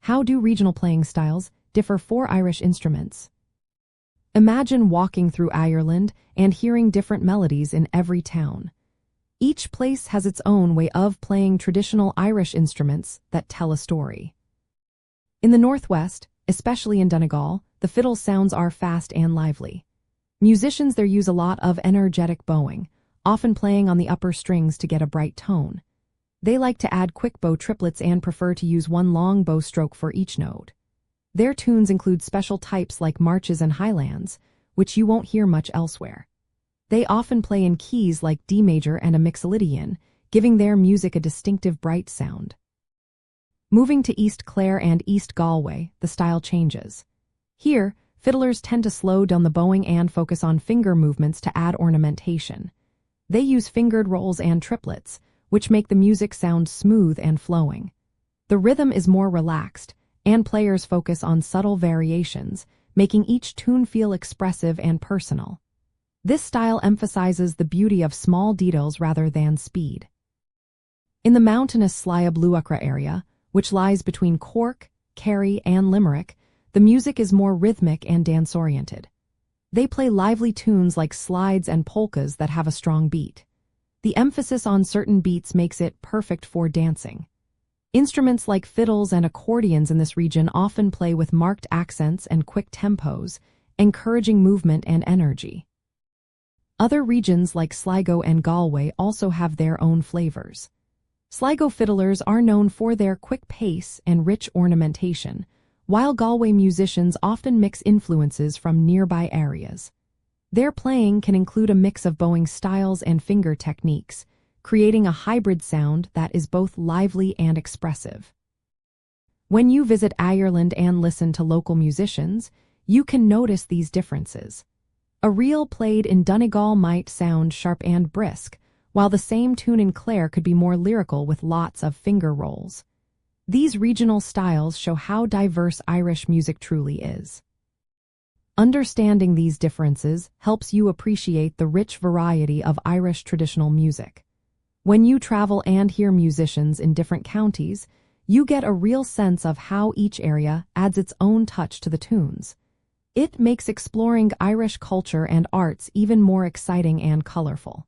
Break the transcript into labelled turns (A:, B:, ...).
A: How do regional playing styles differ for Irish instruments? Imagine walking through Ireland and hearing different melodies in every town. Each place has its own way of playing traditional Irish instruments that tell a story. In the Northwest, especially in Donegal, the fiddle sounds are fast and lively. Musicians there use a lot of energetic bowing, often playing on the upper strings to get a bright tone. They like to add quick bow triplets and prefer to use one long bow stroke for each note. Their tunes include special types like marches and highlands, which you won't hear much elsewhere. They often play in keys like D major and a mixolydian, giving their music a distinctive bright sound. Moving to East Clare and East Galway, the style changes. Here, fiddlers tend to slow down the bowing and focus on finger movements to add ornamentation. They use fingered rolls and triplets, which make the music sound smooth and flowing. The rhythm is more relaxed, and players focus on subtle variations, making each tune feel expressive and personal. This style emphasizes the beauty of small details rather than speed. In the mountainous Sliabh Luachra area, which lies between Cork, Kerry, and Limerick, the music is more rhythmic and dance-oriented. They play lively tunes like slides and polkas that have a strong beat. The emphasis on certain beats makes it perfect for dancing. Instruments like fiddles and accordions in this region often play with marked accents and quick tempos, encouraging movement and energy. Other regions like Sligo and Galway also have their own flavors. Sligo fiddlers are known for their quick pace and rich ornamentation, while Galway musicians often mix influences from nearby areas. Their playing can include a mix of bowing styles and finger techniques, creating a hybrid sound that is both lively and expressive. When you visit Ireland and listen to local musicians, you can notice these differences. A reel played in Donegal might sound sharp and brisk, while the same tune in Clare could be more lyrical with lots of finger rolls. These regional styles show how diverse Irish music truly is. Understanding these differences helps you appreciate the rich variety of Irish traditional music. When you travel and hear musicians in different counties, you get a real sense of how each area adds its own touch to the tunes. It makes exploring Irish culture and arts even more exciting and colorful.